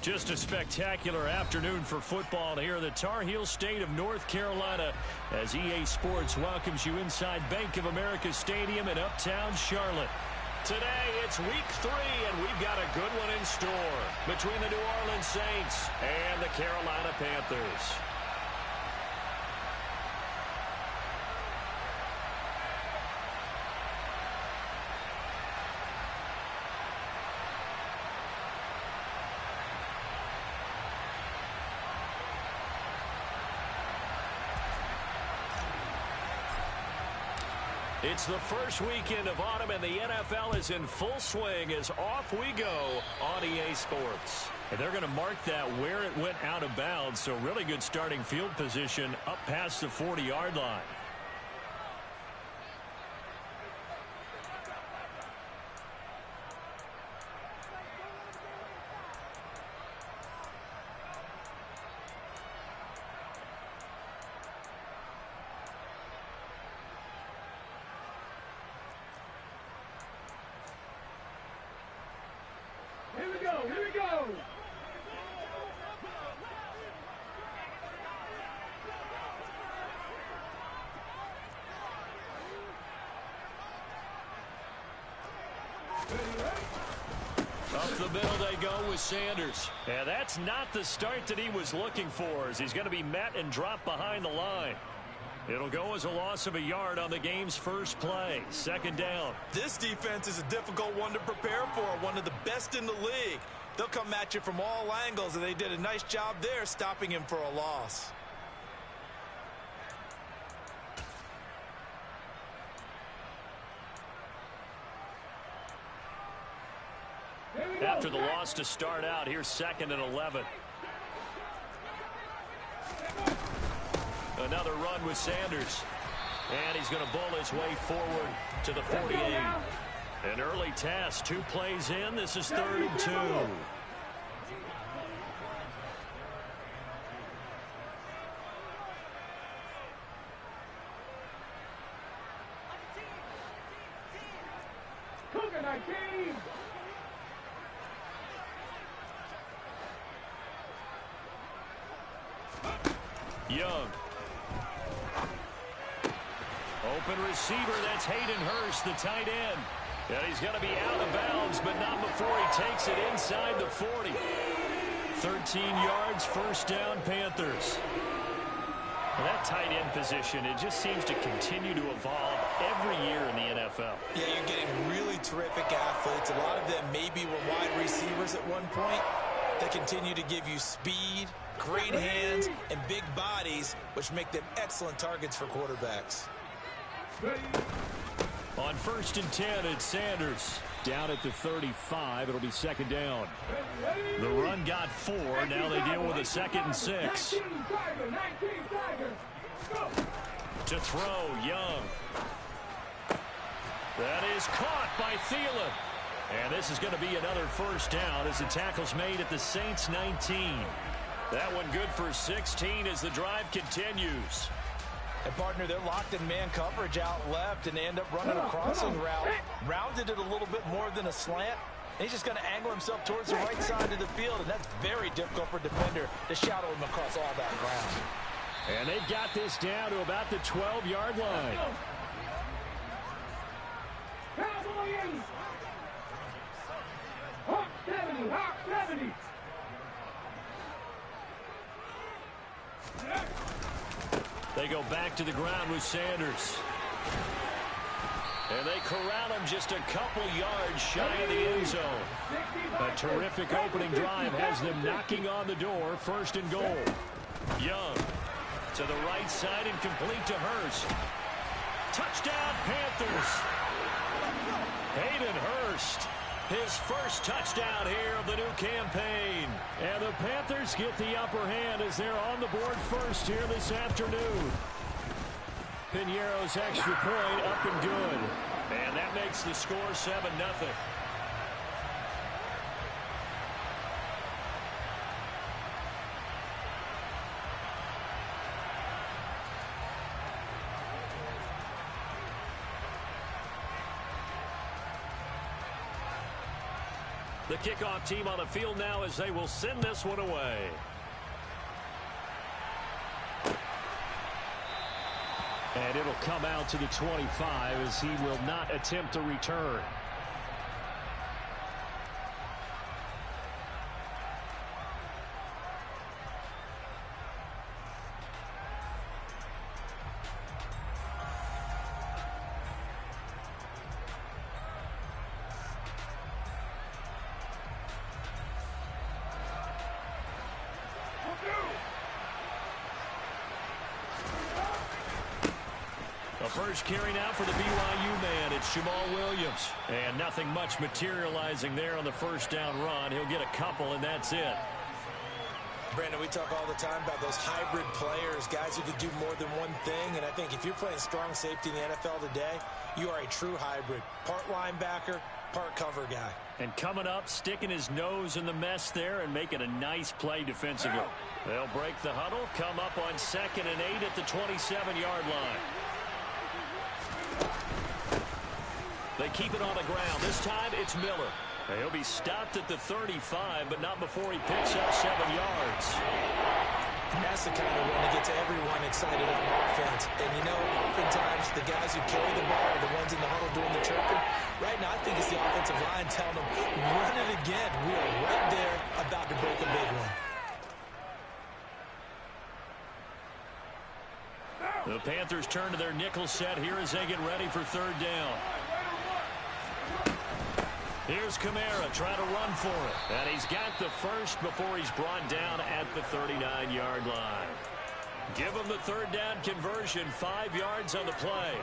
Just a spectacular afternoon for football here in the Tar Heel state of North Carolina as EA Sports welcomes you inside Bank of America Stadium in uptown Charlotte. Today, it's week 3, and we've got a good one in store between the New Orleans Saints and the Carolina Panthers. It's the first weekend of autumn, and the NFL is in full swing as off we go on EA Sports. And they're going to mark that where it went out of bounds, so really good starting field position up past the 40-yard line. Up the middle they go with Sanders. And that's not the start that he was looking for, as he's going to be met and dropped behind the line. It'll go as a loss of a yard on the game's first play. Second down. This defense is a difficult one to prepare for, one of the best in the league. They'll come at you from all angles, and they did a nice job there stopping him for a loss. After the loss to start out, here's 2nd and 11. Another run with Sanders. And he's going to bull his way forward to the 48. An early task, 2 plays in. This is 3rd and 2. Young. Open receiver, that's Hayden Hurst, the tight end. And he's going to be out of bounds, but not before he takes it inside the 40. 13 yards, first down, Panthers. Well, that tight end position, it just seems to continue to evolve every year in the NFL. Yeah, you're getting really terrific athletes. A lot of them maybe were wide receivers at one point. They continue to give you speed, great hands, and big bodies, which make them excellent targets for quarterbacks. On 1st and 10, it's Sanders. Down at the 35, it'll be 2nd down. The run got 4. Now they deal with a 2nd and 6. To throw, Young. That is caught by Thielen. And this is going to be another first down as the tackle's made at the Saints 19. That one good for 16 as the drive continues. And partner, they're locked in man coverage out left, and they end up running a crossing route. Rounded it a little bit more than a slant. And he's just going to angle himself towards the right side of the field, and that's very difficult for a defender to shadow him across all that ground. And they've got this down to about the 12-yard line. Hawk 70, Hawk 70. They go back to the ground with Sanders. And they corral him just a couple yards shy of the end zone. A terrific opening drive has them knocking on the door. 1st and goal. Young to the right side and complete to Hurst. Touchdown, Panthers. Hayden Hurst. His first touchdown here of the new campaign. And the Panthers get the upper hand as they're on the board first here this afternoon. Piñeiro's extra point up and good. And that makes the score 7-0. The kickoff team on the field now as they will send this one away. And it'll come out to the 25 as he will not attempt to return. The first carry now for the BYU man. It's Jamal Williams. And nothing much materializing there on the first down run. He'll get a couple, and that's it. Brandon, we talk all the time about those hybrid players, guys who could do more than one thing. And I think if you're playing strong safety in the NFL today, you are a true hybrid. Part linebacker, part cover guy. And coming up, sticking his nose in the mess there and making a nice play defensively. They'll break the huddle, come up on 2nd and 8 at the 27-yard line. They keep it on the ground. This time, it's Miller. He'll be stopped at the 35, but not before he picks up 7 yards. And that's the kind of one that gets everyone excited on offense. And, you know, oftentimes the guys who carry the ball are the ones in the huddle doing the chirping. Right now, I think it's the offensive line telling them, run it again. We are right there about to break a big one. The Panthers turn to their nickel set here as they get ready for 3rd down. Here's Kamara trying to run for it. And he's got the first before he's brought down at the 39-yard line. Give him the 3rd down conversion, 5 yards on the play.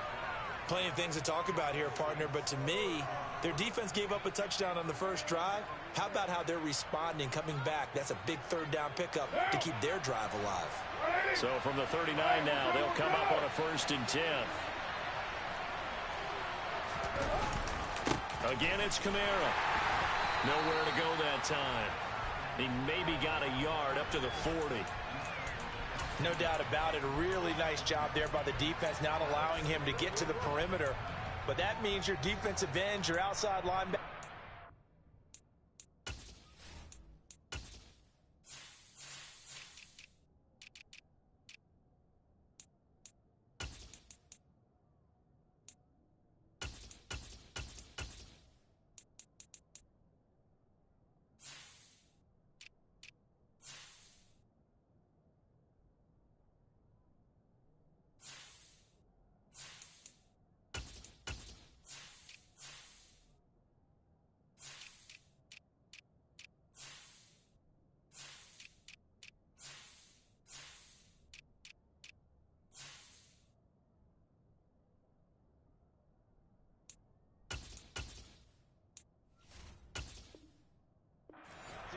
Plenty of things to talk about here, partner, but to me, their defense gave up a touchdown on the first drive. How about how they're responding, coming back? That's a big 3rd down pickup to keep their drive alive. So from the 39 now, they'll come up on a 1st and 10. Again, it's Kamara. Nowhere to go that time. He maybe got a yard up to the 40. No doubt about it. A really nice job there by the defense, not allowing him to get to the perimeter. But that means your defensive ends, your outside linebacker.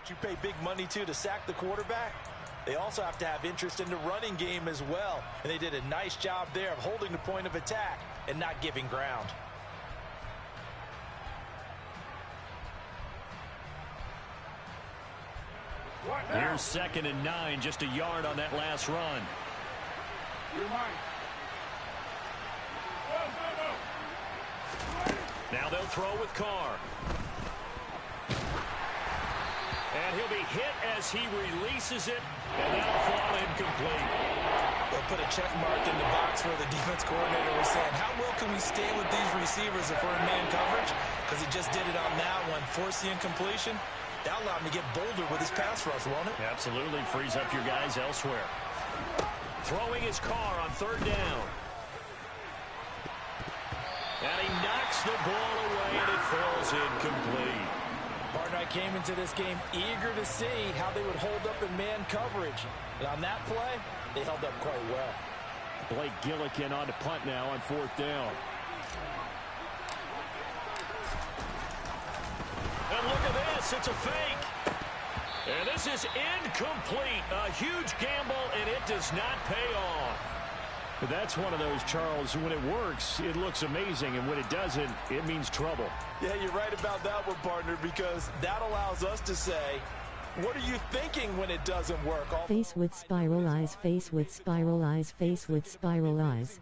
You pay big money to sack the quarterback. They also have to have interest in the running game as well. And they did a nice job there of holding the point of attack and not giving ground. Here's 2nd and 9, just a yard on that last run. Now they'll throw with Carr. And he'll be hit as he releases it, and that'll fall incomplete. They'll put a check mark in the box where the defense coordinator was saying, how well can we stay with these receivers if we're in man coverage? Because he just did it on that one. Force the incompletion. That allowed him to get bolder with his pass rush, won't it? Absolutely. Frees up your guys elsewhere. Throwing his Carr on 3rd down. And he knocks the ball away, and it falls incomplete. Partner, I came into this game eager to see how they would hold up in man coverage. And on that play, they held up quite well. Blake Gillikin on to punt now on 4th down. And look at this. It's a fake. And this is incomplete. A huge gamble, and it does not pay off. That's one of those, Charles, when it works, it looks amazing, and when it doesn't, it means trouble. Yeah, you're right about that one, partner, because that allows us to say, what are you thinking when it doesn't work? Face with spiral eyes, face with spiral eyes, face with spiral eyes.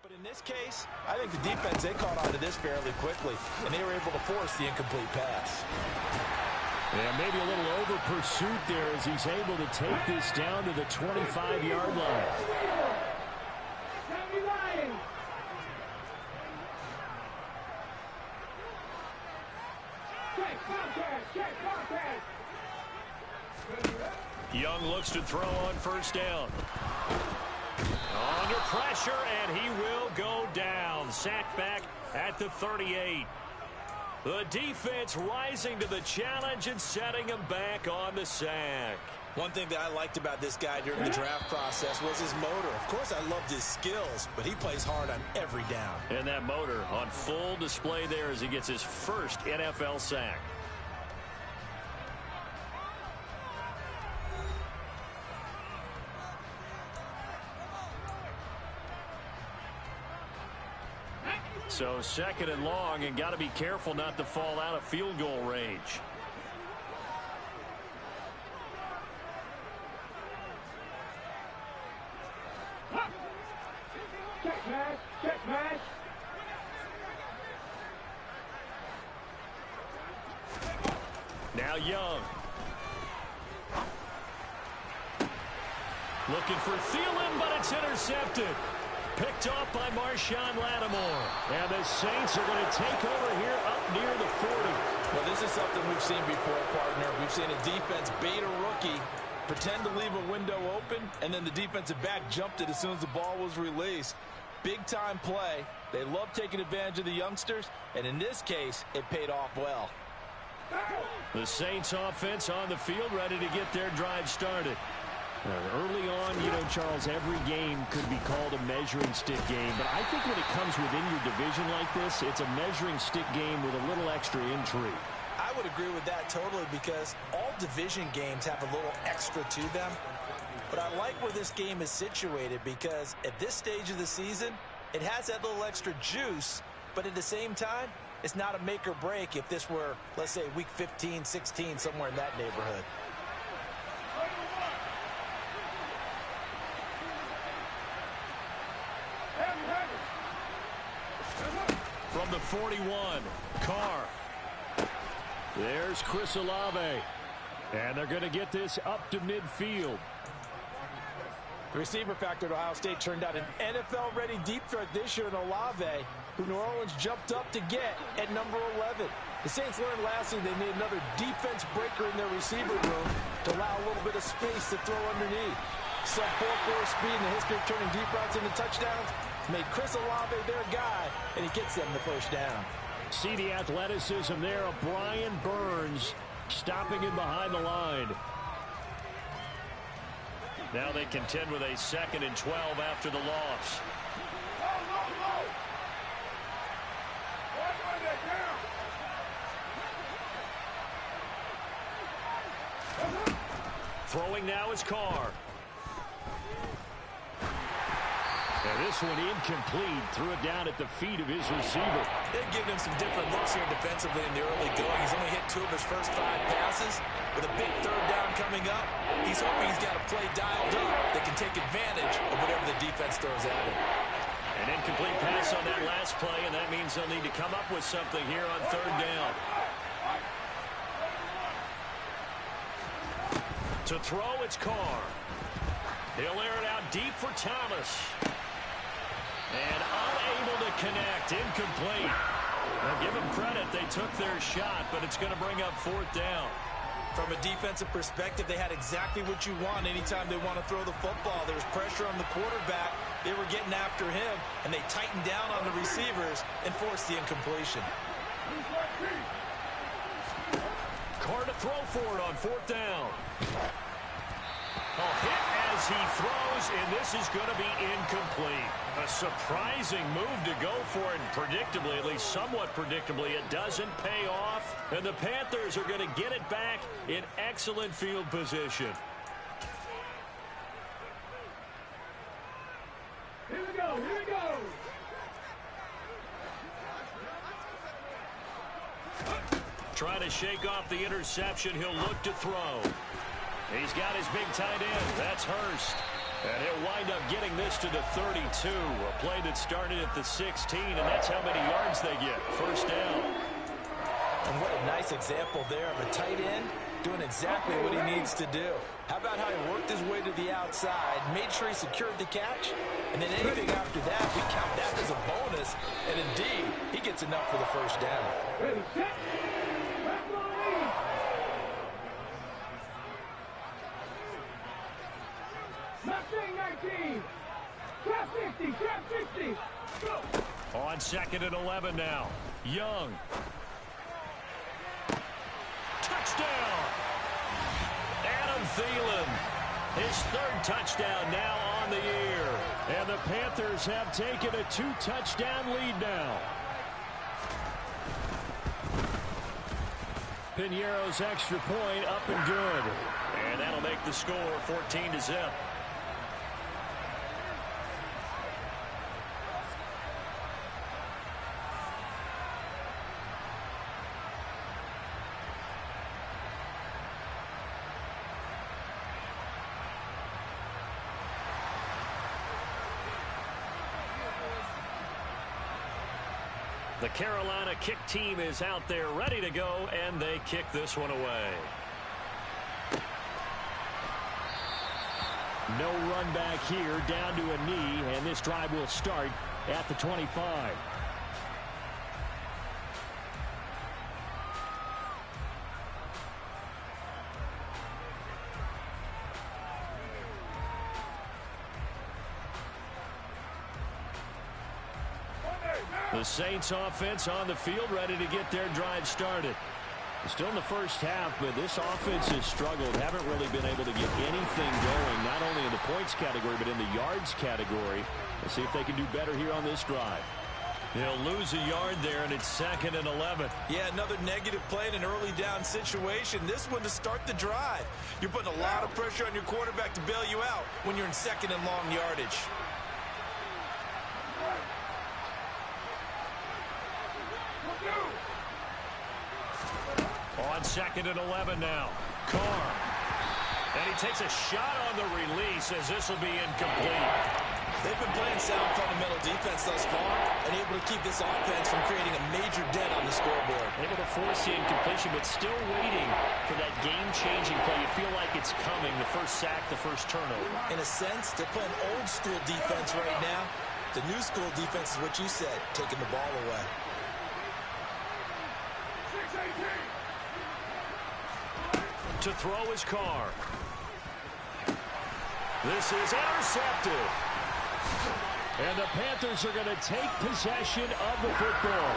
But in this case, I think the defense, they caught on to this fairly quickly, and they were able to force the incomplete pass. And maybe a little over pursuit there as he's able to take this down to the 25-yard line. Young looks to throw on first down. Under pressure, and he will go down. Sacked back at the 38. The defense rising to the challenge and setting him back on the sack. One thing that I liked about this guy during the draft process was his motor. Of course, I loved his skills, but he plays hard on every down. And that motor on full display there as he gets his first NFL sack. So second and long, and got to be careful not to fall out of field goal range. Check match. Now Young. Looking for Thielen, but it's intercepted. Picked off by Marshawn Lattimore. And the Saints are going to take over here up near the 40. Well, this is something we've seen before, partner. We've seen a defense bait a rookie, pretend to leave a window open, and then the defensive back jumped it as soon as the ball was released. Big-time play. They love taking advantage of the youngsters, and in this case, it paid off well. The Saints offense on the field, ready to get their drive started. Early on, you know, Charles, every game could be called a measuring stick game. But I think when it comes within your division like this, it's a measuring stick game with a little extra intrigue. I would agree with that totally because all division games have a little extra to them. But I like where this game is situated because at this stage of the season, it has that little extra juice. But at the same time, it's not a make or break if this were, let's say, week 15, 16, somewhere in that neighborhood. From the 41, Carr. There's Chris Olave. And they're going to get this up to midfield. The receiver factor at Ohio State turned out an NFL-ready deep threat this year in Olave, who New Orleans jumped up to get at number 11. The Saints learned last year they need another defense breaker in their receiver room to allow a little bit of space to throw underneath. Sub 4.4 speed in the history of turning deep routes into touchdowns made Chris Olave their guy, and he gets them the first down. See the athleticism there of Brian Burns stopping him behind the line. Now they contend with a 2nd and 12 after the loss. Throwing now is Carr. And this one incomplete. Threw it down at the feet of his receiver. They've given him some different looks here defensively in the early going. He's only hit 2 of his first 5 passes. With a big 3rd down coming up, he's hoping he's got a play dialed up that can take advantage of whatever the defense throws at him. An incomplete pass on that last play, and that means they'll need to come up with something here on 3rd down. To throw, it's Carr. He'll air it out deep for Thomas. And unable to connect. Incomplete. Now give them credit. They took their shot, but it's going to bring up 4th down. From a defensive perspective, they had exactly what you want anytime they want to throw the football. There was pressure on the quarterback. They were getting after him, and they tightened down on the receivers and forced the incompletion. Carr to throw for it on 4th down. A hit as he throws, and this is going to be incomplete. A surprising move to go for it, and predictably, at least somewhat predictably, it doesn't pay off. And the Panthers are going to get it back in excellent field position. Here we go, here we go. Trying to shake off the interception. He'll look to throw. He's got his big tight end. That's Hurst. And he'll wind up getting this to the 32. A play that started at the 16, and that's how many yards they get. First down. And what a nice example there of a tight end doing exactly what he needs to do. How about how he worked his way to the outside, made sure he secured the catch, and then anything after that, we count that as a bonus. And indeed, he gets enough for the first down. Ready, set. Back on lead. Mustang 19. Trap 50, trap 50. Go. On 2nd and 11 now. Young. Touchdown! Adam Thielen. His 3rd touchdown now on the year. And the Panthers have taken a 2-touchdown lead now. Pinheiro's extra point up and good. And that'll make the score 14-0. The Carolina kick team is out there ready to go, and they kick this one away. No run back here, down to a knee, and this drive will start at the 25. The Saints offense on the field, ready to get their drive started. Still in the first half, but this offense has struggled. Haven't really been able to get anything going, not only in the points category, but in the yards category. Let's see if they can do better here on this drive. They'll lose a yard there, and it's 2nd and 11. Yeah, another negative play in an early down situation. This one to start the drive. You're putting a lot of pressure on your quarterback to bail you out when you're in 2nd and long yardage. On 2nd and 11 now. Carr. And he takes a shot on the release as this will be incomplete. They've been playing sound fundamental defense thus far and able to keep this offense from creating a major dent on the scoreboard. Able to force the incompletion, but still waiting for that game-changing play. You feel like it's coming, the first sack, the first turnover. In a sense, they're playing old-school defense right now. The new school defense is what you said, taking the ball away. 6-18. To throw his Carr. This is intercepted. And the Panthers are going to take possession of the football.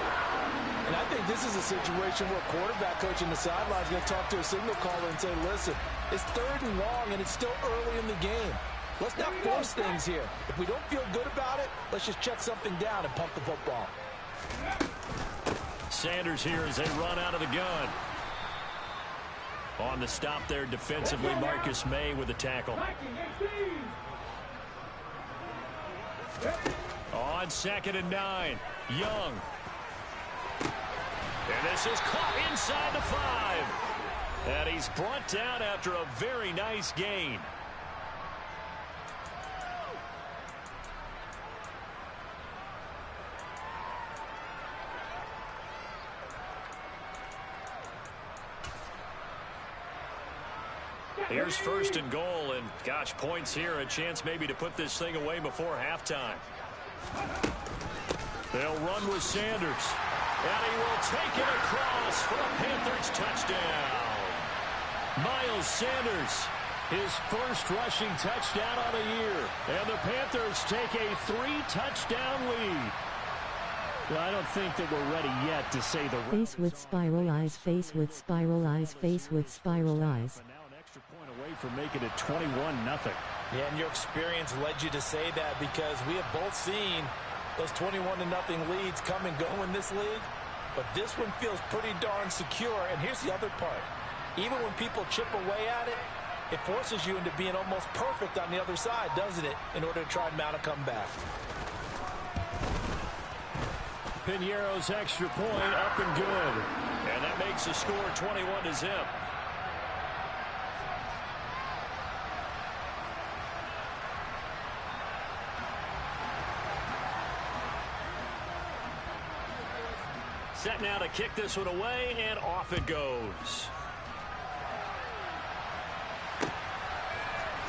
And I think this is a situation where a quarterback coach in the sideline is going to talk to a signal caller and say, listen, it's 3rd and long and it's still early in the game. Let's not force things here. If we don't feel good about it, let's just check something down and pump the football. Sanders here as they run out of the gun. On the stop there defensively, Marcus May with the tackle. On 2nd and 9, Young. And this is caught inside the 5. And he's brought down after a very nice gain. Here's 1st and goal, and gosh, points here, a chance maybe to put this thing away before halftime. They'll run with Sanders, and he will take it across for a Panthers touchdown. Miles Sanders, his first rushing touchdown on the year, and the Panthers take a 3-touchdown lead. Well, I don't think that we're ready yet to say the face with spiral eyes, face with spiral eyes, face with spiral eyes. Away from making it 21-0. Yeah, and your experience led you to say that because we have both seen those 21-0 leads come and go in this league. But this one feels pretty darn secure. And here's the other part. Even when people chip away at it, it forces you into being almost perfect on the other side, doesn't it, in order to try and mount a comeback. Pinheiro's extra point up and good. And that makes the score 21-0. Set now to kick this one away, and off it goes.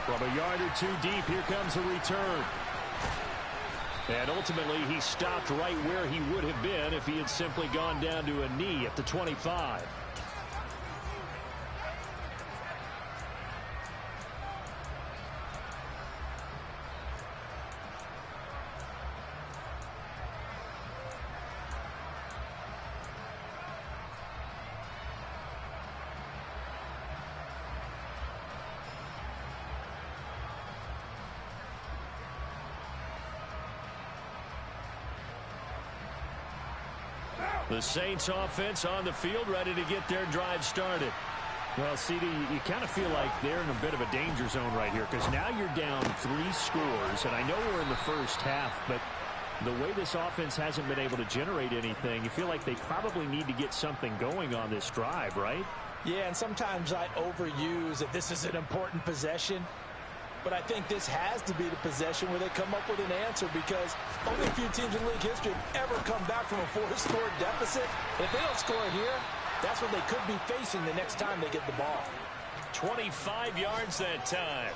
From a yard or two deep, here comes the return. And ultimately, he stopped right where he would have been if he had simply gone down to a knee at the 25. The Saints offense on the field, ready to get their drive started. Well, CD, you kind of feel like they're in a bit of a danger zone right here because now you're down 3 scores, and I know we're in the first half, but the way this offense hasn't been able to generate anything, you feel like they probably need to get something going on this drive, right? Yeah, and sometimes I overuse that this is an important possession. But I think this has to be the possession where they come up with an answer because only a few teams in league history have ever come back from a 4-score deficit. And if they don't score here, that's what they could be facing the next time they get the ball. 25 yards that time.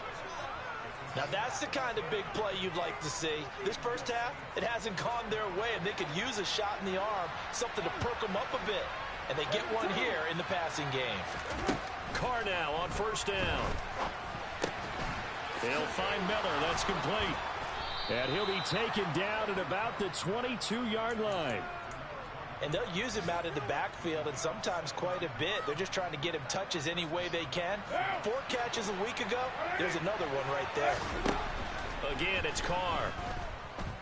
Now that's the kind of big play you'd like to see. This first half, it hasn't gone their way, and they could use a shot in the arm, something to perk them up a bit. And they get one here in the passing game. Carr now on first down. They'll find Miller. That's complete. And he'll be taken down at about the 22-yard line. And they'll use him out in the backfield, and sometimes quite a bit. They're just trying to get him touches any way they can. 4 catches a week ago. There's another one right there. Again, it's Carr.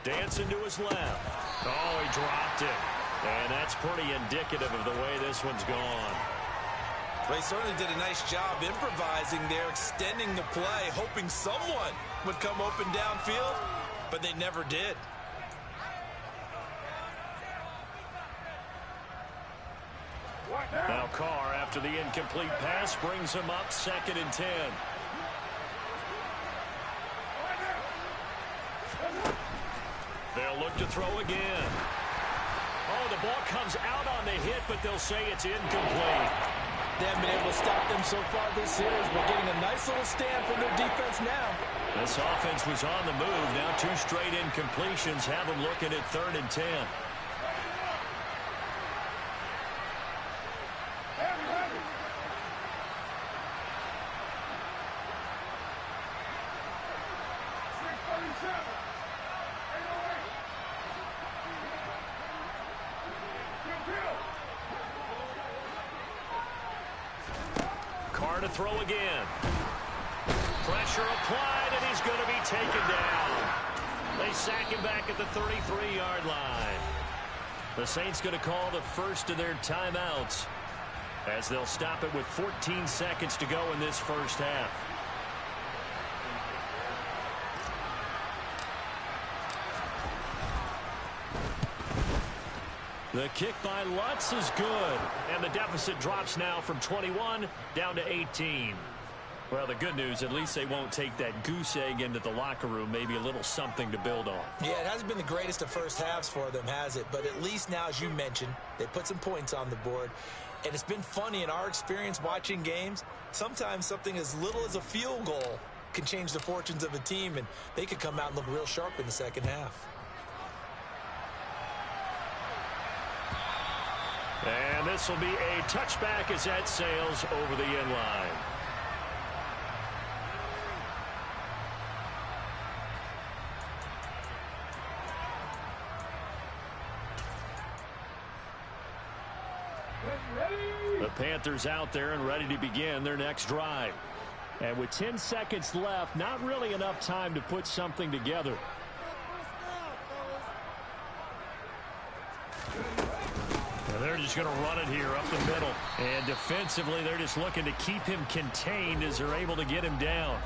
Dancing to his left. Oh, he dropped it. And that's pretty indicative of the way this one's gone. They certainly did a nice job improvising there, extending the play, hoping someone would come open downfield, but they never did. Now Carr, after the incomplete pass, brings him up 2nd and 10. They'll look to throw again. Oh, the ball comes out on the hit, but they'll say it's incomplete. They haven't been able to stop them so far this series, but getting a nice little stand from their defense now. This offense was on the move. Now 2 straight incompletions have them looking at 3rd and 10. Carr to throw again. Pressure applied, and he's going to be taken down. They sack him back at the 33-yard line. The Saints going to call the first of their timeouts as they'll stop it with 14 seconds to go in this first half. The kick by Lutz is good, and the deficit drops now from 21 down to 18. Well, the good news, at least they won't take that goose egg into the locker room, maybe a little something to build on. Yeah, it hasn't been the greatest of first halves for them, has it? But at least now, as you mentioned, they put some points on the board. And it's been funny in our experience watching games. Sometimes something as little as a field goal can change the fortunes of a team, and they could come out and look real sharp in the second half. And this will be a touchback as that sails over the end line. The Panthers out there and ready to begin their next drive. And with 10 seconds left, not really enough time to put something together. And they're just going to run it here up the middle. And defensively, they're just looking to keep him contained as they're able to get him down.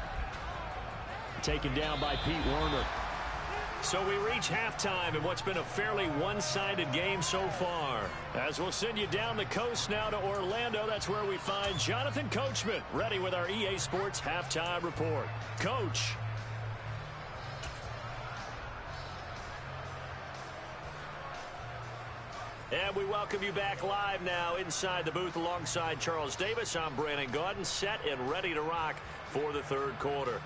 Taken down by Pete Werner. So we reach halftime in what's been a fairly one-sided game so far. As we'll send you down the coast now to Orlando, that's where we find Jonathan Coachman, ready with our EA Sports Halftime Report. Coach. And we welcome you back live now inside the booth alongside Charles Davis. I'm Brandon Gaudin, set and ready to rock for the third quarter.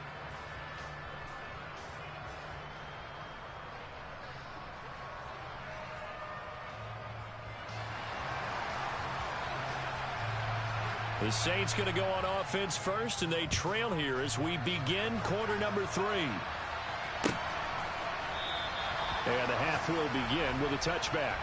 The Saints going to go on offense first, and they trail here as we begin quarter number 3. And the half will begin with a touchback.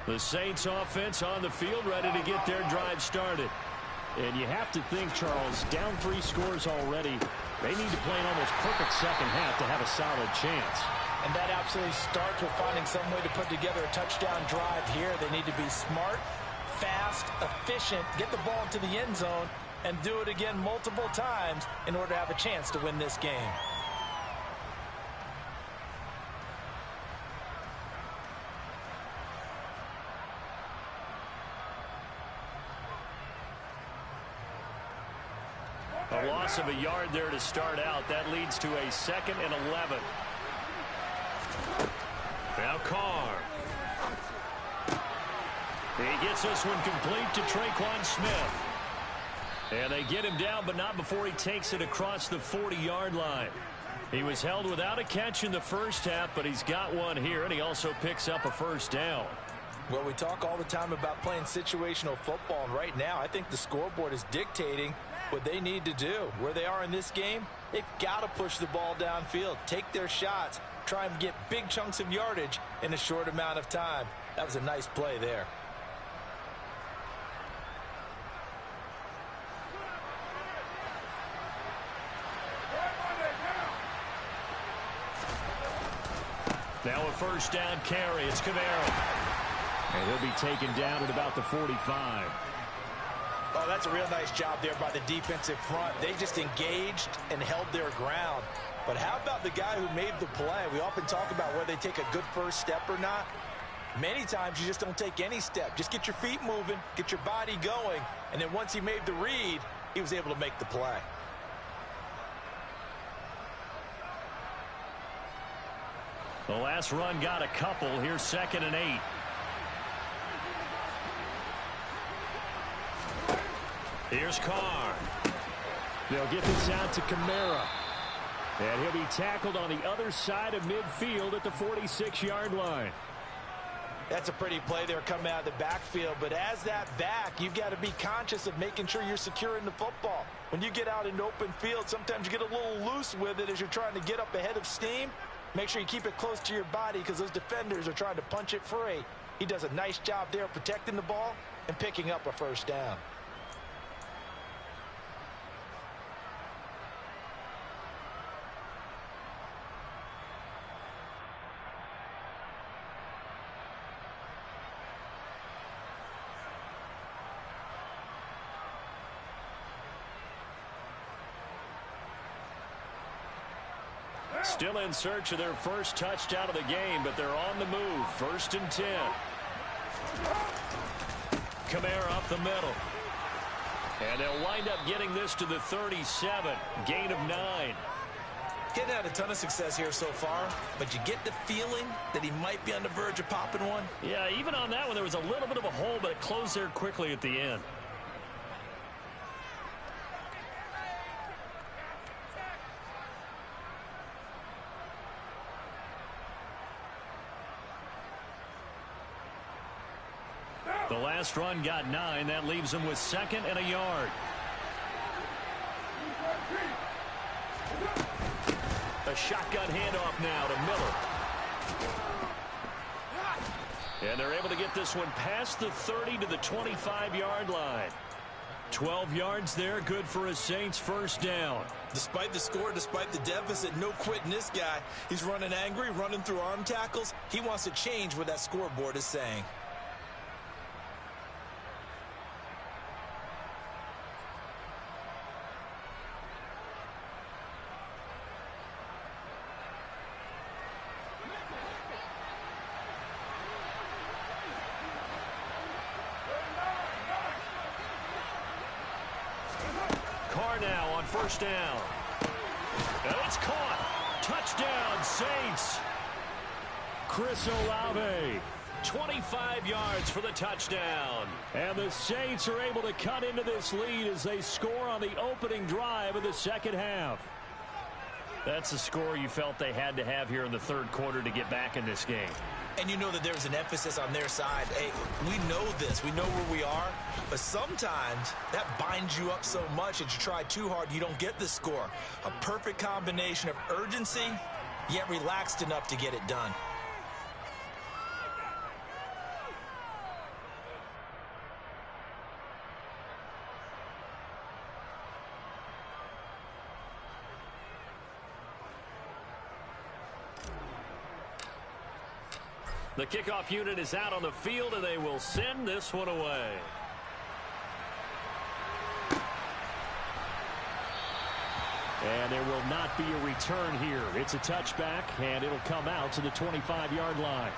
The Saints offense on the field, ready to get their drive started. And you have to think, Charles, down 3 scores already. They need to play an almost perfect second half to have a solid chance. And that absolutely starts with finding some way to put together a touchdown drive here. They need to be smart, fast, efficient, get the ball into the end zone, and do it again multiple times in order to have a chance to win this game. A loss of a yard there to start out. That leads to a 2nd and 11. Now Carr. He gets this one complete to Traquan Smith. And they get him down, but not before he takes it across the 40-yard line. He was held without a catch in the first half, but he's got one here, and he also picks up a first down. Well, we talk all the time about playing situational football, and right now I think the scoreboard is dictating what they need to do. Where they are in this game, they've got to push the ball downfield, take their shots, try and get big chunks of yardage in a short amount of time. That was a nice play there. Now a first down carry. It's Camaro. And he'll be taken down at about the 45. Oh, that's a real nice job there by the defensive front. They just engaged and held their ground. But how about the guy who made the play? We often talk about whether they take a good first step or not. Many times you just don't take any step. Just get your feet moving, get your body going, and then once he made the read, he was able to make the play. The last run got a couple. Here's 2nd and 8. Here's Carr. They'll get this out to Camara. And he'll be tackled on the other side of midfield at the 46-yard line. That's a pretty play there coming out of the backfield. But as that back, you've got to be conscious of making sure you're securing the football. When you get out in open field, sometimes you get a little loose with it as you're trying to get up ahead of steam. Make sure you keep it close to your body because those defenders are trying to punch it free. He does a nice job there protecting the ball and picking up a first down. Still in search of their first touchdown of the game, but they're on the move. 1st and 10. Camara up the middle. And they'll wind up getting this to the 37. Gain of 9. Getting had a ton of success here so far, but you get the feeling that he might be on the verge of popping one. Yeah, even on that one, there was a little bit of a hole, but it closed there quickly at the end. The last run got 9. That leaves them with 2nd and a yard. A shotgun handoff now to Miller. And they're able to get this one past the 30 to the 25-yard line. 12 yards there, good for a Saints first down. Despite the score, despite the deficit, no quitting this guy. He's running angry, running through arm tackles. He wants to change what that scoreboard is saying. first down. And it's caught. Touchdown, Saints. Chris Olave, 25 yards for the touchdown. And the Saints are able to cut into this lead as they score on the opening drive of the second half. That's the score you felt they had to have here in the third quarter to get back in this game. And you know that there was an emphasis on their side. Hey, we know this. We know where we are. But sometimes that binds you up so much that you try too hard, you don't get the score. A perfect combination of urgency, yet relaxed enough to get it done. The kickoff unit is out on the field, and they will send this one away. And there will not be a return here. It's a touchback, and it'll come out to the 25-yard line.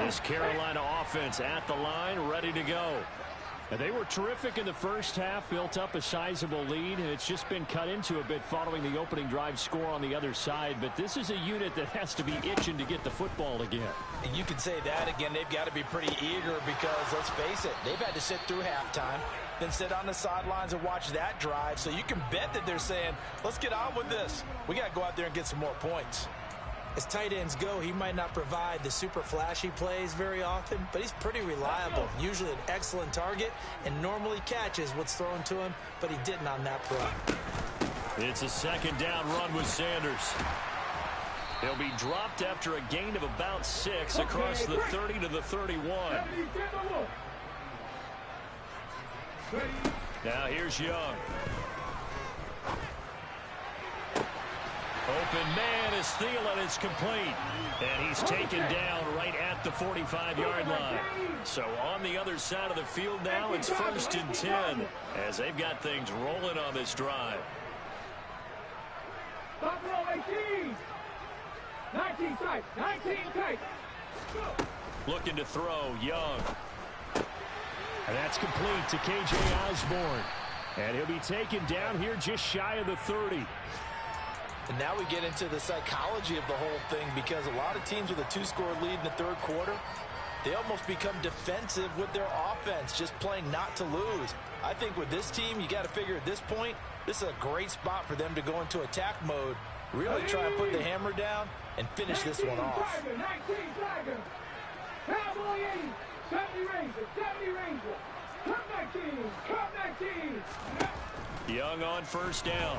This Carolina offense at the line, ready to go. And they were terrific in the first half, built up a sizable lead, and it's just been cut into a bit following the opening drive score on the other side. But this is a unit that has to be itching to get the football again. And you can say that again. They've got to be pretty eager because, let's face it, they've had to sit through halftime, then sit on the sidelines and watch that drive. So you can bet that they're saying, let's get on with this. We got to go out there and get some more points. As tight ends go, he might not provide the super flashy plays very often, but he's pretty reliable. Usually an excellent target and normally catches what's thrown to him, but he didn't on that play. It's a second down run with Sanders. He'll be dropped after a gain of about 6 across the 30 to the 31. Now here's Young. Open man is Thielen. It's complete. And he's taken down right at the 45-yard line. So on the other side of the field now, it's 1st and 10 as they've got things rolling on this drive. 18. 19 tight. 19 tight. Looking to throw, Young. And that's complete to K.J. Osborne. And he'll be taken down here just shy of the 30. And now we get into the psychology of the whole thing, because a lot of teams with a 2-score lead in the third quarter, they almost become defensive with their offense, just playing not to lose. I think with this team, you got to figure at this point, this is a great spot for them to go into attack mode, really try and put the hammer down and finish this one off. 19 Tiger. Cowboy 80. 70 Ranger. 70 Ranger. Come 19. Come 19. Young on first down.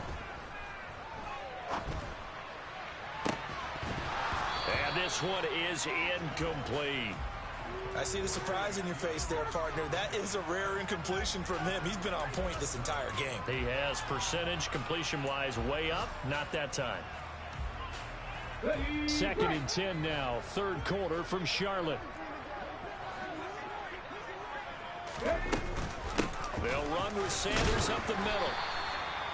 And this one is incomplete. I see the surprise in your face there, partner. That is a rare incompletion from him. He's been on point this entire game. He has percentage completion-wise way up. Not that time. 2nd and 10 now. Third quarter from Charlotte. They'll run with Sanders up the middle.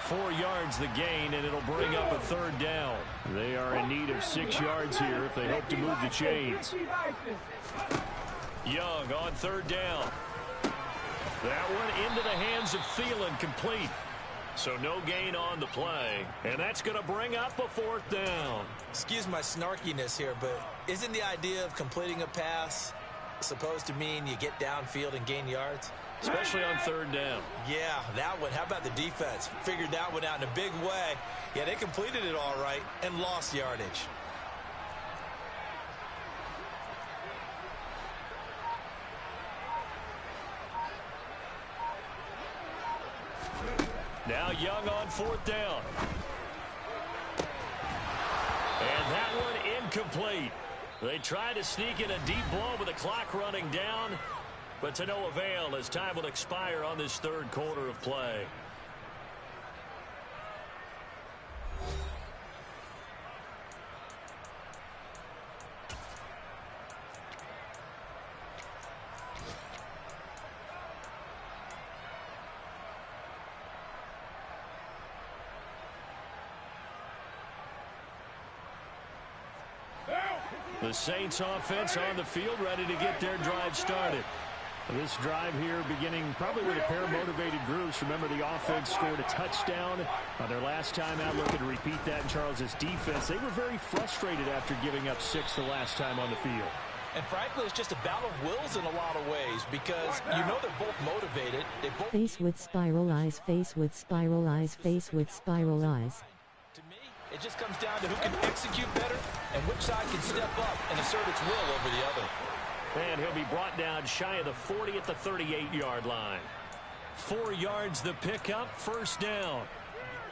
4 yards the gain, and it'll bring up a third down. They are in need of 6 yards here if they hope to move the chains. Young on third down. That one into the hands of Thielen, complete. So no gain on the play, and that's going to bring up a 4th down. Excuse my snarkiness here, but isn't the idea of completing a pass supposed to mean you get downfield and gain yards? Especially on third down. Yeah, that one. How about the defense? Figured that one out in a big way. Yeah, they completed it all right and lost yardage. Now Young on 4th down. And that one incomplete. They try to sneak in a deep blow with the clock running down, but to no avail as time will expire on this third quarter of play. The Saints offense on the field, ready to get their drive started. This drive here beginning probably with a pair of motivated groups. Remember, the offense scored a touchdown on their last time out, looking to repeat that in Charles's defense. They were very frustrated after giving up 6 the last time on the field. And frankly, it's just a battle of wills in a lot of ways because you know they're both motivated. They both Face with spiral eyes, face with spiral eyes, face with spiral eyes. To me, it just comes down to who can execute better and which side can step up and assert its will over the other. And he'll be brought down shy of the 40 at the 38-yard line. 4 yards the pickup, first down.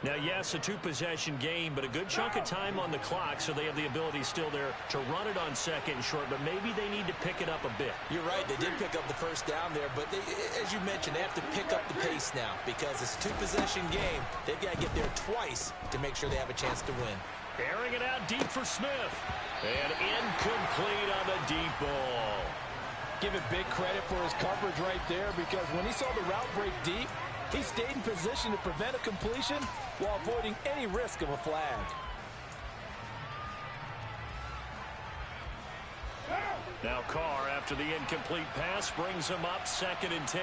Now, yes, a 2-possession game, but a good chunk of time on the clock, so they have the ability still there to run it on second and short, but maybe they need to pick it up a bit. You're right, they did pick up the first down there, but they, as you mentioned, they have to pick up the pace now because it's a 2-possession game. They've got to get there twice to make sure they have a chance to win. Airing it out deep for Smith. And incomplete on the deep ball. Give it big credit for his coverage right there because when he saw the route break deep, he stayed in position to prevent a completion while avoiding any risk of a flag. Now Carr, after the incomplete pass, brings him up 2nd and 10.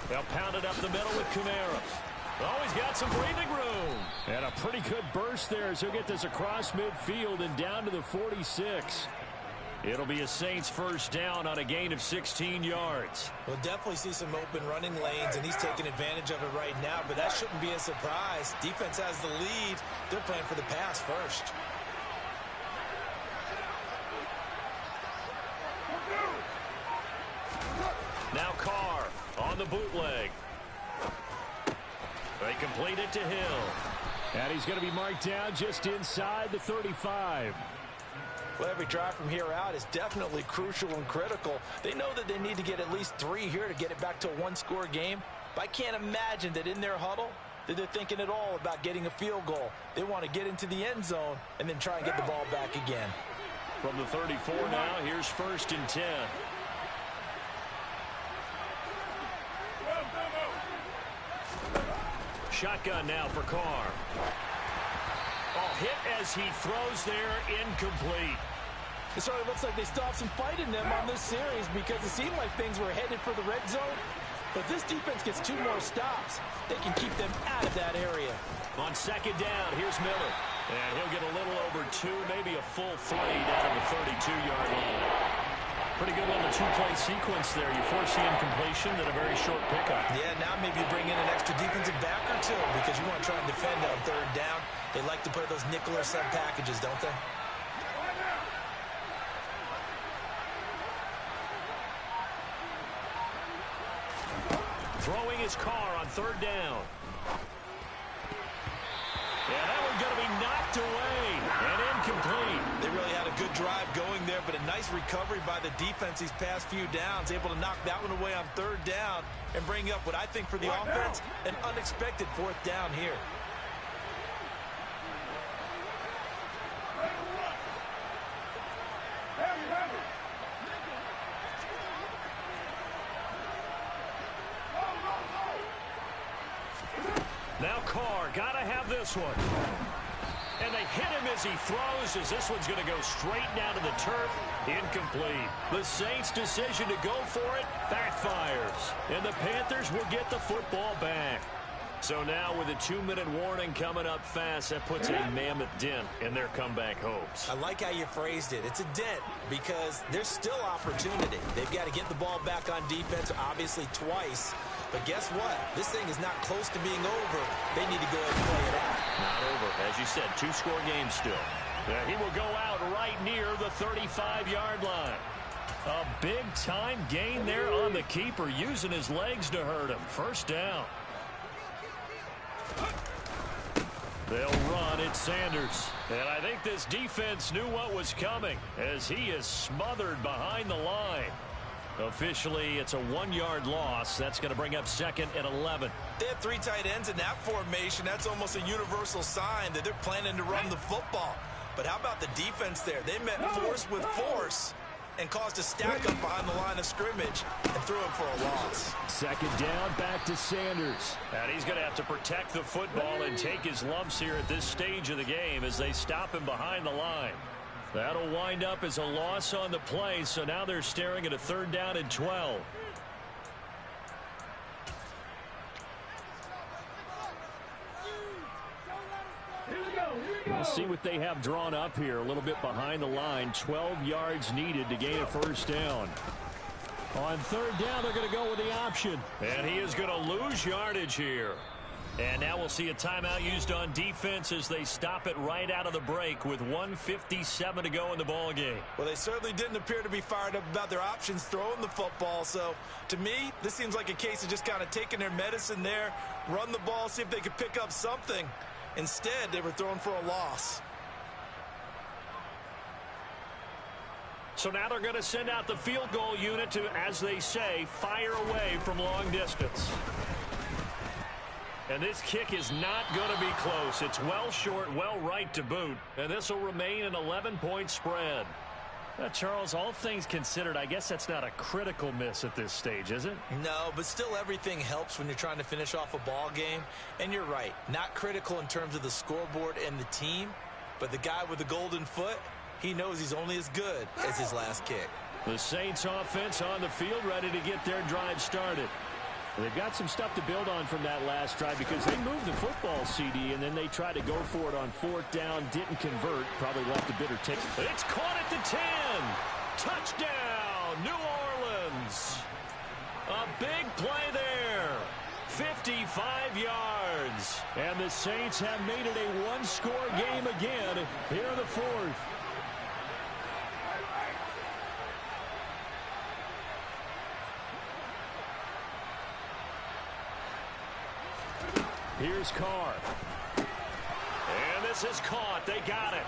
They'll pound it up the middle with Kamara. Oh, he's got some breathing room. And a pretty good burst there as he'll get this across midfield and down to the 46. It'll be a Saints first down on a gain of 16 yards. We'll definitely see some open running lanes, and he's taking advantage of it right now, but that shouldn't be a surprise. Defense has the lead. They're playing for the pass first. Now Carr on the bootleg. They complete it to Hill. And he's going to be marked down just inside the 35. Well, every drive from here out is definitely crucial and critical. They know that they need to get at least 3 here to get it back to a 1-score game. But I can't imagine that in their huddle that they're thinking at all about getting a field goal. They want to get into the end zone and then try and get the ball back again. From the 34 now, here's 1st and 10. Shotgun now for Carr. Oh, hit as he throws there, incomplete. It sort of looks like they still have some fight in them on this series because it seemed like things were headed for the red zone. But this defense gets 2 more stops. They can keep them out of that area. On 2nd down, here's Miller. And he'll get a little over 2, maybe a full 3 down to the 32-yard line. Pretty good on the 2-play sequence there. You force the incompletion, then a very short pickup. Yeah, now maybe bring in an extra defensive back or 2 because you want to try and defend on 3rd down. They like to play those nickel or sub packages, don't they? Throwing his Carr on 3rd down. Yeah, that one's going to be knocked away and incomplete. They really had a good drive going there, but a nice recovery by the defense these past few downs, able to knock that one away on 3rd down and bring up what I think for the offense, an unexpected 4th down here. Now Carr, gotta have this one. And they hit him as he throws, as this one's going to go straight down to the turf. Incomplete. The Saints' decision to go for it backfires. And the Panthers will get the football back. So now with a 2-minute warning coming up fast, that puts a mammoth dent in their comeback hopes. I like how you phrased it. It's a dent because there's still opportunity. They've got to get the ball back on defense, obviously twice. But guess what? This thing is not close to being over. They need to go ahead and play it out. Not over. As you said, 2-score game still. He will go out right near the 35-yard line. A big-time gain there on the keeper, using his legs to hurt him. First down. They'll run it, Sanders. And I think this defense knew what was coming as he is smothered behind the line. Officially, it's a 1-yard loss. That's going to bring up 2nd and 11. They have 3 tight ends in that formation. That's almost a universal sign that they're planning to run the football. But how about the defense there? They met force with force. and caused a stack up behind the line of scrimmage and threw him for a loss. Second down, back to Sanders. And he's going to have to protect the football and take his lumps here at this stage of the game as they stop him behind the line. That'll wind up as a loss on the play, so now they're staring at a 3rd down and 12. We'll see what they have drawn up here. A little bit behind the line. 12 yards needed to gain a 1st down. On 3rd down, they're going to go with the option. And he is going to lose yardage here. And now we'll see a timeout used on defense as they stop it right out of the break with 1:57 to go in the ball game. Well, they certainly didn't appear to be fired up about their options throwing the football. So, to me, this seems like a case of just kind of taking their medicine there, run the ball, see if they could pick up something. Instead, they were throwing for a loss. So now they're going to send out the field goal unit to, as they say, fire away from long distance. And this kick is not going to be close. It's well short, well right to boot. And this will remain an 11-point spread. Charles, all things considered, I guess that's not a critical miss at this stage, is it? No, but still everything helps when you're trying to finish off a ball game. And you're right, not critical in terms of the scoreboard and the team, but the guy with the golden foot, he knows he's only as good as his last kick. The Saints offense on the field ready to get their drive started. They've got some stuff to build on from that last drive because they moved the football, CD, and then they tried to go for it on 4th down, didn't convert, probably left a bitter taste. It's caught at the 10. Touchdown, New Orleans. A big play there. 55 yards. And the Saints have made it a one-score game again here in the 4th. Here's Carr. And this is caught. They got it.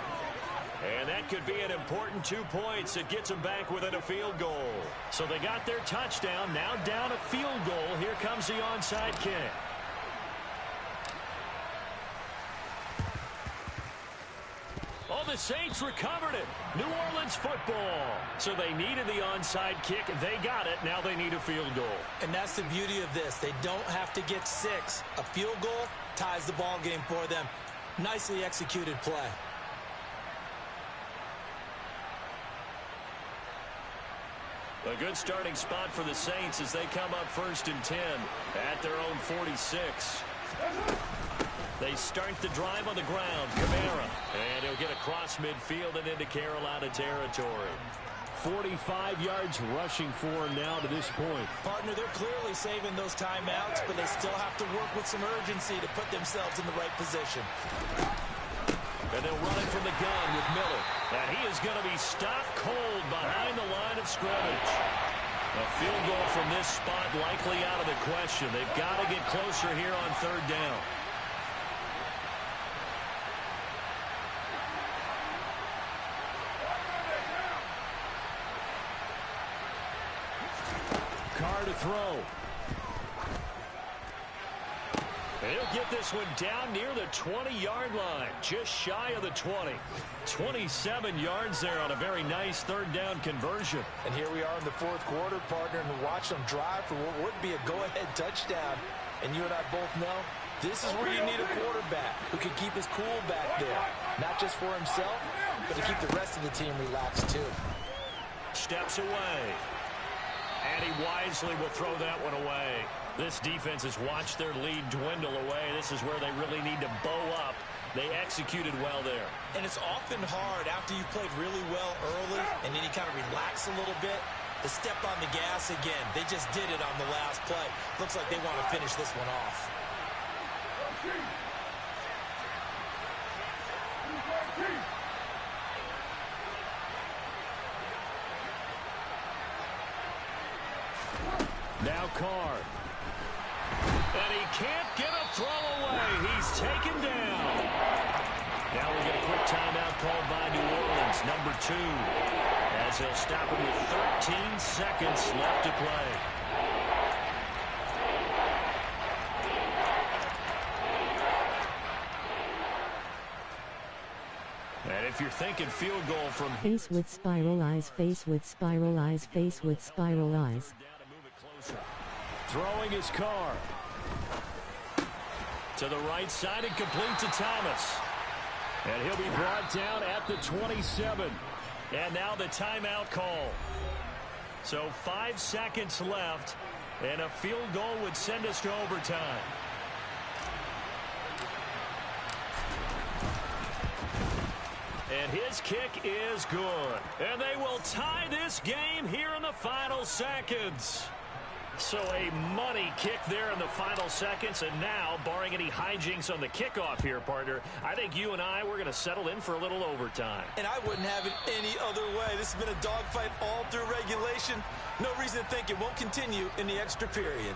And that could be an important 2 points. It gets them back within a field goal. So they got their touchdown. Now down a field goal. Here comes the onside kick. Oh, the Saints recovered it. New Orleans football. So they needed the onside kick. They got it. Now they need a field goal. And that's the beauty of this. They don't have to get 6. A field goal ties the ball game for them. Nicely executed play. A good starting spot for the Saints as they come up 1st and 10 at their own 46. They start the drive on the ground. Kamara. And he'll get across midfield and into Carolina territory. 45 yards rushing for him now to this point. Partner, they're clearly saving those timeouts, but they still have to work with some urgency to put themselves in the right position. And they'll run it from the gun with Miller. And he is going to be stopped cold behind the line of scrimmage. A field goal from this spot likely out of the question. They've got to get closer here on 3rd down. Carr to throw. He'll get this one down near the 20-yard line, just shy of the 20. 27 yards there on a very nice 3rd down conversion. And here we are in the 4th quarter, partner, and watch them drive for what would be a go-ahead touchdown. And you and I both know this is where you need a quarterback who can keep his cool back there, not just for himself, but to keep the rest of the team relaxed too. Steps away. And he wisely will throw that one away. This defense has watched their lead dwindle away. This is where they really need to bow up. They executed well there. And it's often hard after you've played really well early and then you kind of relax a little bit to step on the gas again. They just did it on the last play. Looks like they want to finish this one off. Now Carr. And he can't get a throw away. He's taken down. Now we get a quick timeout called by New Orleans, number 2. As he'll stop him with 13 seconds left to play. And if you're thinking field goal from Face with spiral eyes, face with spiral eyes, face with spiral eyes. Throwing his car to the right side and complete to Thomas. And he'll be brought down at the 27. And now the timeout call. So 5 seconds left, and a field goal would send us to overtime. And his kick is good. And they will tie this game here in the final seconds. So a money kick there in the final seconds. And now, barring any hijinks on the kickoff here, partner, I think you and we're going to settle in for a little overtime. And I wouldn't have it any other way. This has been a dogfight all through regulation. No reason to think it won't continue in the extra period.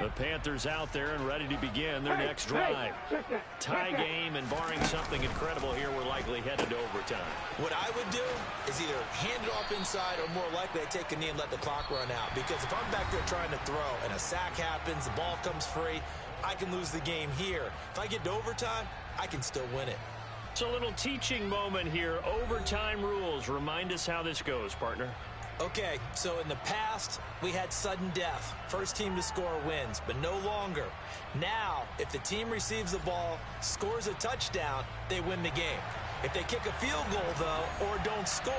The Panthers out there and ready to begin their next drive. Tie game, and barring something incredible here, we're likely headed to overtime. What I would do is either hand it off inside or more likely I take a knee and let the clock run out. Because if I'm back there trying to throw and a sack happens, the ball comes free, I can lose the game here. If I get to overtime, I can still win it. It's a little teaching moment here. Overtime rules. Remind us how this goes, partner. Okay, so in the past, we had sudden death. First team to score wins, but no longer. Now, if the team receives the ball, scores a touchdown, they win the game. If they kick a field goal, though, or don't score,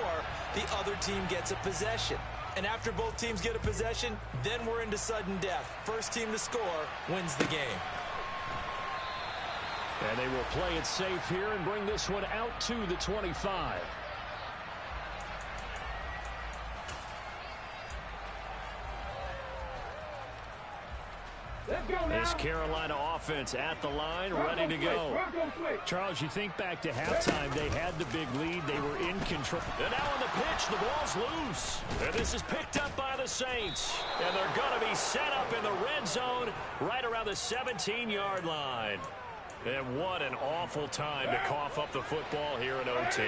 the other team gets a possession. And after both teams get a possession, then we're into sudden death. First team to score wins the game. And they will play it safe here and bring this one out to the 25. This Carolina offense at the line, ready to go. Charles, you think back to halftime, they had the big lead. They were in control. And now on the pitch, the ball's loose. And this is picked up by the Saints. And they're going to be set up in the red zone right around the 17-yard line. And what an awful time to cough up the football here in OT.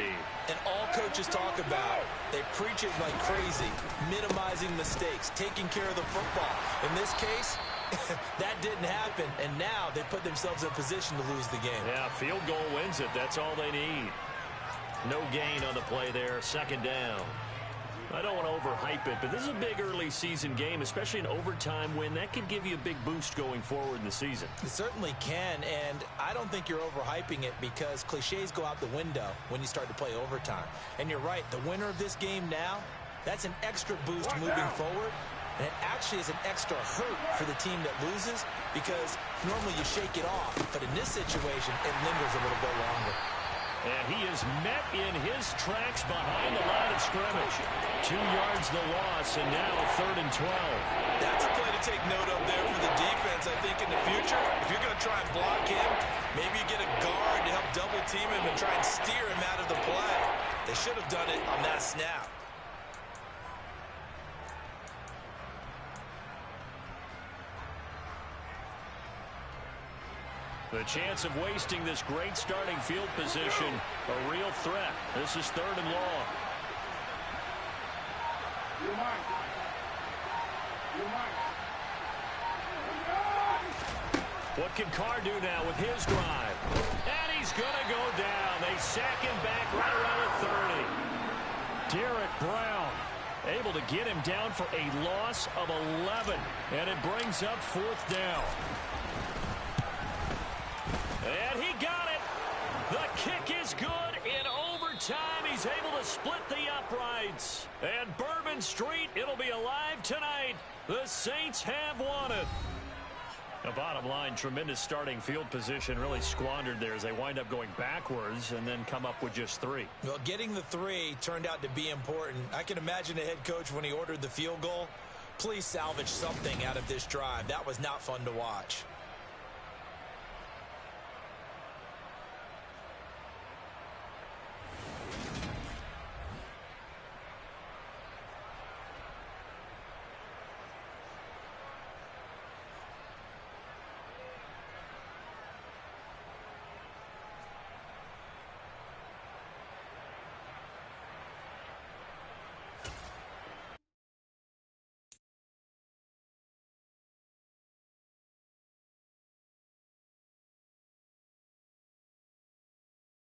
And all coaches talk about, they preach it like crazy, minimizing mistakes, taking care of the football. In this case, that didn't happen, and now they put themselves in position to lose the game. Yeah, field goal wins it. That's all they need. No gain on the play there. Second down. I don't want to overhype it, but this is a big early season game, especially an overtime win. That could give you a big boost going forward in the season. It certainly can, and I don't think you're overhyping it because cliches go out the window when you start to play overtime. And you're right, the winner of this game now, that's an extra boost moving forward. And it actually is an extra hurt for the team that loses because normally you shake it off. But in this situation, it lingers a little bit longer. And he is met in his tracks behind the line of scrimmage. 2 yards the loss, and now 3rd and 12. That's a play to take note of there for the defense, I think, in the future. If you're going to try and block him, maybe you get a guard to help double team him and try and steer him out of the play. They should have done it on that snap. The chance of wasting this great starting field position, a real threat. This is 3rd and long. What can Carr do now with his drive? And he's going to go down. They sack him back right around the 30. Derek Brown able to get him down for a loss of 11. And it brings up 4th down. And he got it. The kick is good in overtime. He's able to split the uprights. And Bourbon Street, it'll be alive tonight. The Saints have won it. The bottom line, tremendous starting field position, really squandered there as they wind up going backwards and then come up with just 3. Well, getting the 3 turned out to be important. I can imagine the head coach when he ordered the field goal. Please salvage something out of this drive. That was not fun to watch.